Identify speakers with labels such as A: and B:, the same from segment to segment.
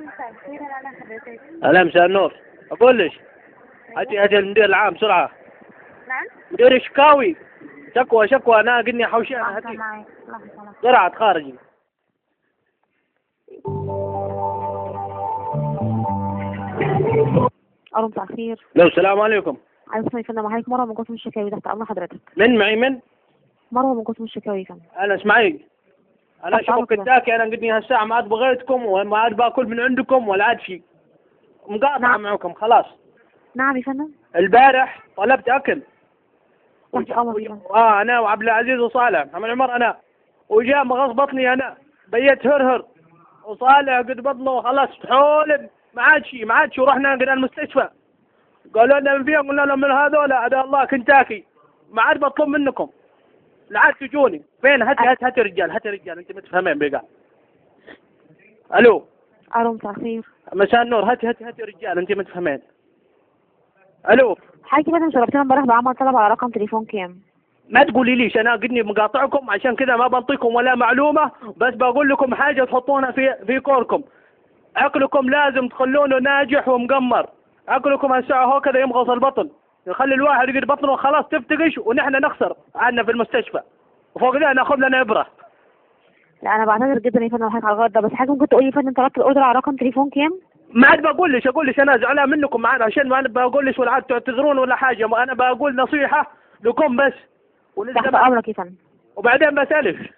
A: مساء الخير، انا حضرتك.
B: هلا مساء النور. اقول لك هاتي المدير العام بسرعه.
A: نعم.
B: مدير الشكاوي. شكوى انا قلني حوشان هاتي
A: معي لحظة.
B: بسرعه خارجي.
A: الو مساء الخير.
B: لو السلام عليكم.
A: عايز اسمع يا فندم، معاك مروه من قسم الشكاوي تحت امر حضرتك.
B: من معي من؟
A: مروه من قسم الشكاوي يا فندم.
B: انا اسمعي، انا شوف كنتاكي، انا قلني هالساعه ما عاد بغيتكم وما عاد باكل من عندكم ولا عاد شيء، مقاطعه
A: نعم.
B: معكم خلاص.
A: نعم يا فندم.
B: البارح طلبت اكل
A: تحت امر يا فندم.
B: انا وعبد العزيز وصالح محمد عمر انا، وجاء مغص بطني انا، بيت هرهر وصالح قد بطنه خلاص حول ما عاد شيء ورحنا قلنا المستشفى، قالوا لنا من فيهم، قلنا لهم من هذول عدا الله كنتاكي، ما عاد بطلب منكم لا عاد تجوني. فين؟ هاتي رجال انت متفهمين بقى. الو
A: مساء الخير.
B: مساء النور. هاتي رجال انت متفهمين. الو
A: حاجة فندم، شرفتنا امبارح بعمل طلب على رقم تليفون كام؟
B: ما تقولي ليش، انا قدني مقاطعكم عشان كذا ما بنطيكم ولا معلومه، بس بقول لكم حاجه تحطونها في كوركم. اكلكم لازم تخلونه ناجح ومقمر، اكلكم هالساعه هكذا يمغص البطن، يخلي الواحد يقعد بطنه خلاص تفتقش ونحن نخسر عنا في المستشفى، وفوق ذا ناخذ لنا ابره.
A: لا انا بعتذر جدا يا فندم حضرتك على الغلط ده، بس حاجة ممكن تقولي يا فندم طلبت الاوردر على رقم تليفون كام؟
B: ما عاد بقول لك انا زعلان منكم معانا، عشان ما انا بقول لك ولا عاد تعتذرون ولا حاجه، انا بقول نصيحه لكم بس
A: تحت امرك يا فندم.
B: وبعدين بسألك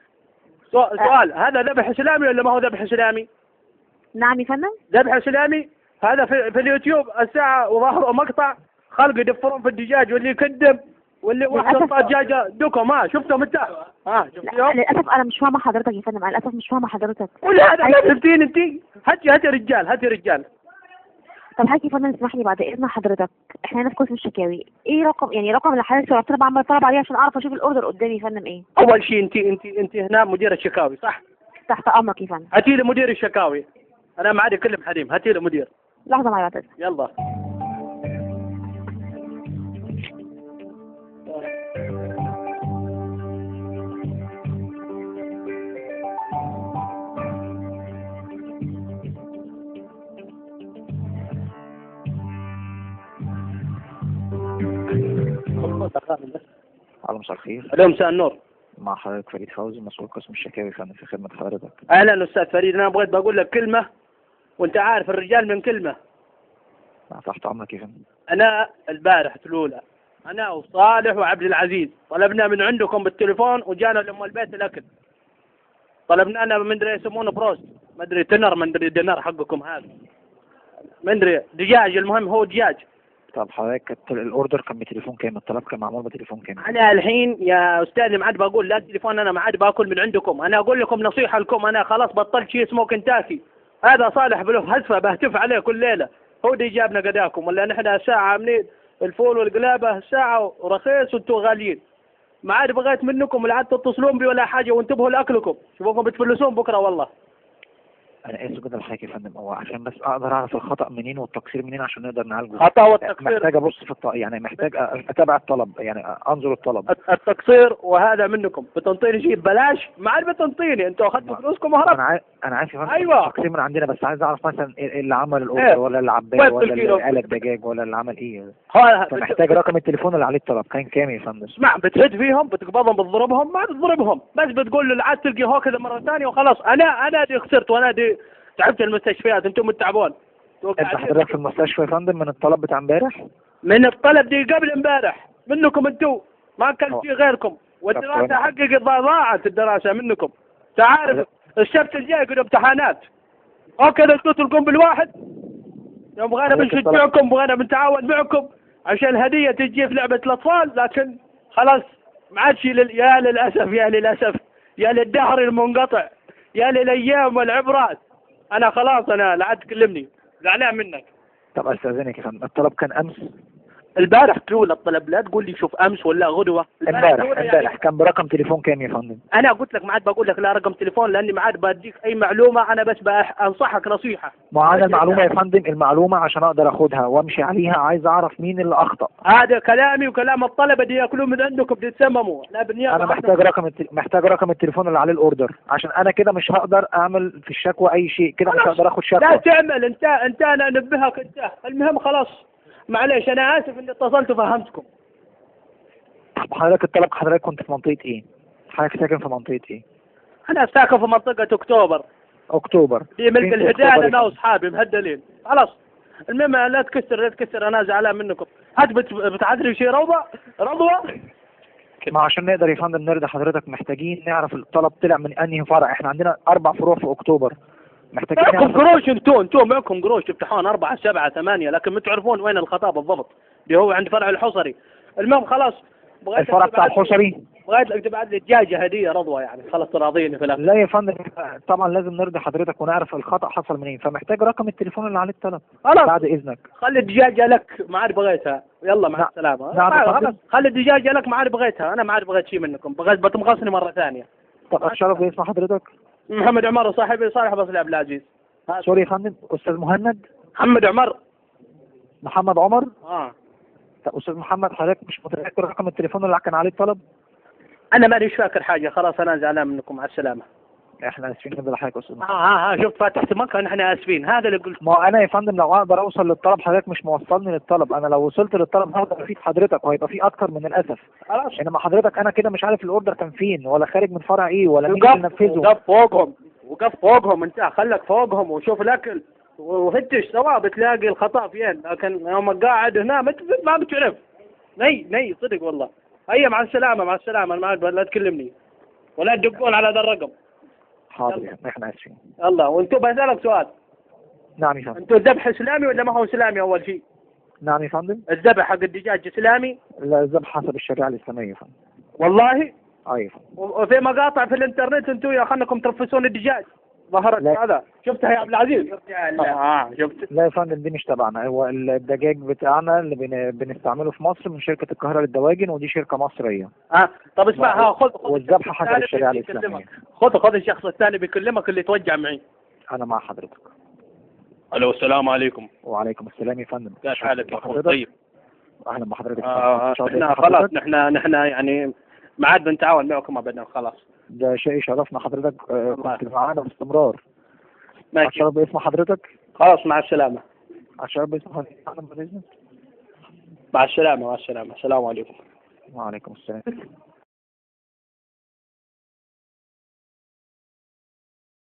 B: سؤال، هذا ذبح اسلامي ولا ما هو ذبح اسلامي؟
A: نعم يا فندم.
B: ذبح اسلامي هذا في اليوتيوب الساعه وظهره مقطع خلق يدفرون في الدجاج واللي يكذب واللي واحد حط دجاجه دكم. شفتهم انت؟ شفتيهم؟
A: للاسف انا مش فاهمه حضرتك يا فندم، انا للاسف مش فاهمه حضرتك.
B: ولا هذا ما فهمتيني انت؟ هاتي رجال.
A: طب حضرتك يا فندم اسمح لي بعد اذن حضرتك، احنا هنا في قسم الشكاوي، ايه رقم اللي حضرتك شرحت لي بعمل طلب عليه عشان اعرف اشوف الاوردر قدامي يا فندم ايه؟
B: اول شيء انت هنا مدير الشكاوي صح؟
A: تحت امرك يا فندم.
B: هاتي لي مدير الشكاوي، انا ما عاد اكلم حريم، هاتي لي مدير.
A: لحظه معايا بعد اذنك.
B: يلا.
C: الو مساء الخير.
B: الو مساء النور.
C: مع حضرتك فريد فوزي، مسؤول قسم الشكاوي فندم في خدمة حضرتك.
B: اهلا استاذ فريد، انا بغيت بقول لك كلمه وانت عارف الرجال من كلمه.
C: تحت امرك يا فندم.
B: انا البارح الاولى انا وصالح وعبد العزيز طلبنا من عندكم بالتليفون وجانا لام البيت الاكل، طلبنا انا ما ادري يسمونه بروست، ما ادري تنر، ما ادري دينار حقكم هذا، ما ادري دجاج، المهم هو دجاج.
C: طب حضرتك الاوردر كان بتليفون كام؟ الطلب كان معمول بتليفون كام؟
B: انا الحين يا استاذي ما عاد بقول لا تليفون، انا ما عاد باكل من عندكم، انا اقول لكم نصيحه لكم، انا خلاص بطلت شيء اسمه كنتاكي، هذا صالح بله هزفه بهتف عليه كل ليله، هو اللي جابنا قداكم، ولا نحن ساعه عاملين الفول والقلابه ساعه ورخيص وانتم غاليين، ما عاد بغيت منكم ولا عاد تتصلون بي ولا حاجه، وانتبهوا لاكلكم، شوفوكم بتفلسون بكره والله.
C: انا اسف جدا لحضرتك يا فندم، هو عشان بس اقدر اعرف الخطا منين والتقصير منين عشان نقدر نعالجه.
B: خطا والتقصير
C: محتاج ابص في يعني محتاج اتابع الطلب، يعني انظر الطلب.
B: التقصير وهذا منكم، بتنطيني شيء ببلاش، ما عاد بتنطيني، انتوا اخذتوا فلوسكم وهربتوا.
C: انا عارف يا فندم.
B: ايوه
C: التقصير من عندنا، بس عايز اعرف مثلا إيه اللي عمل الاوردر، ولا اللي عباه، ولا اللي قلب دجاج، ولا اللي عمل ايه. محتاج رقم التليفون اللي عليه الطلب كان كام يا فندم؟
B: اسمع، بتهد فيهم، بتقبضهم، بتضربهم، ما بتضربهم، بس بتقول له عاد تلقي هو كذا مره ثانيه وخلاص. انا دي خسرت، وانا دي تعبت المستشفيات، انتم متعبون.
C: انت حضرتك في المستشفى يا فندم من الطلب بتاع امبارح؟
B: من الطلب دي قبل امبارح منكم انتم، ما كان في غيركم، والدراسه حقي ضاعت الدراسه منكم، تعرف السبت الجاي يقولوا امتحانات، هكذا انتم تلقون بالواحد، يوم بغينا بنشجعكم، بغينا بنتعاون معكم عشان الهديه تجي في لعبه الاطفال، لكن خلاص ما عادش. يا للاسف يا للدهر المنقطع، يا للايام والعبرات، انا خلاص انا لا عاد تكلمني، زعلان منك.
C: طب استاذنك يا فندم، الطلب كان امس؟
B: البارح تقول الطلب، لا تقول لي شوف امس ولا غدوه.
C: امبارح كان برقم تليفون كام يا فندم؟
B: انا قلت لك ما عاد بقول لك لا رقم تليفون، لاني ما عاد بديك اي معلومه، انا بس انصحك نصيحه.
C: ما انا المعلومه يا فندم، المعلومه عشان اقدر اخدها وامشي عليها عايز اعرف مين اللي اخطا.
B: هذا كلامي وكلام الطلبه اللي ياكلون من عندكم بتتسمموا.
C: انا محتاج رقم التليفون اللي عليه الاوردر، عشان انا كده مش هقدر اعمل في الشكوى اي شيء، كده مش هقدر اخد شكوى.
B: لا تعمل انت انا انبهك انت. المهم خلاص معليش، انا اسف اني اتصلت وفهمتكم.
C: حضرتك الطلب، حضرتك كنت في منطقه ايه؟ حضرتك ساكن في منطقه ايه؟
B: انا ساكن في منطقه اكتوبر في ملك الهدايه، انا واصحابي مهدلين خلاص. المهم لا تكسر انا زعلان منكم. هات بتعذري شيء رضوة.
C: ما عشان نقدر يا فندم نرضي حضرتك محتاجين نعرف الطلب طلع من انهي فرع. احنا عندنا 4 فروع في اكتوبر، محتاجين
B: معكم قروش. انتم معكم قروش تفتحون 4 7 8، لكن ما تعرفون وين الخطا بالضبط اللي هو عند فرع الحصري. المهم خلاص
C: الفرع بتاع الحصري
B: بغيت لك تبعت لي دجاجه هديه رضوى، يعني خلاص تراضيني في الاخر.
C: لا يا فندم طبعا لازم نرضي حضرتك ونعرف الخطا حصل منين، فمحتاج رقم التليفون اللي عليه الطلب.
B: خلاص
C: بعد اذنك
B: خلي الدجاجه لك، ما عاد بغيتها. يلا مع السلامه. خلاص خلي الدجاجه لك، ما عاد بغيتها. انا ما عاد بغيت شيء منكم، بغيت بتمغصني مره ثانيه.
C: طب اتشرف باسم حضرتك.
B: محمد عمر صاحبي صالح بصري عبد العزيز.
C: سوري يا فندم، استاذ مهند
B: محمد عمر.
C: محمد عمر.
B: طب
C: استاذ محمد حضرتك مش متذكر رقم التليفون اللي كان عليه الطلب؟
B: انا مانيش فاكر حاجه، خلاص انا زعلان منكم، مع السلامه.
C: احنا اسفين جدا لحضرتك يا استاذ محمد.
B: شفت فتحت مكان، احنا اسفين. هذا اللي قلت.
C: ما انا يا فندم لو اقدر اوصل للطلب حضرتك مش موصلني للطلب، انا لو وصلت للطلب هقدر افيد حضرتك وهيبقى في اكتر من الاسف.
B: خلاص
C: انما حضرتك انا كده مش عارف الاوردر كان فين ولا خارج من فرع ايه ولا مين اللي نفذه.
B: وقف فوقهم انت، خلك فوقهم وشوف الاكل وفتش سوا بتلاقي الخطا فين، لكن يوم قاعد هنا ما بتعرف. ني صدق والله. هيا مع السلامه انا لا تكلمني ولا تدقون على هذا الرقم.
C: حاضر احنا اسفين.
B: الله. وانتم بسألك سؤال.
C: نعم يا فندم.
B: انتم الذبح اسلامي ولا ما هو اسلامي اول شيء؟
C: نعم يا فندم.
B: الذبح حق الدجاج اسلامي؟
C: لا الذبح حسب الشريعه الاسلاميه يا فندم.
B: والله؟
C: اي يا فندم.
B: وفي مقاطع في الانترنت انتم يا خلكم ترفسون الدجاج ظهرت هذا، شفتها يا عبد العزيز؟ شفت؟
C: لا يا فندم دي مش تبعنا، هو الدجاج بتاعنا اللي بنستعمله في مصر من شركه القاهره للدواجن، ودي شركه مصريه.
B: طب اسمع، خذ
C: والذبح حسب الشريعه الاسلاميه.
B: خذ الشخص الثاني بيكلمك اللي توجع معي.
C: انا مع حضرتك.
B: الو السلام عليكم.
C: وعليكم السلام يا فندم.
B: كيف حالك يا اخوي؟ طيب
C: اهلا بحضرتك.
B: احنا خلاص نحن يعني ما عاد بنتعاون معكم ابدا خلاص.
C: ده شيء يشرفنا حضرتك، كنت معانا باستمرار.
B: ماشي.
C: اتشرف باسم حضرتك.
B: خلاص مع السلامة.
C: اتشرف باسم حضرتك.
B: مع السلامة. السلام عليكم.
C: وعليكم السلام.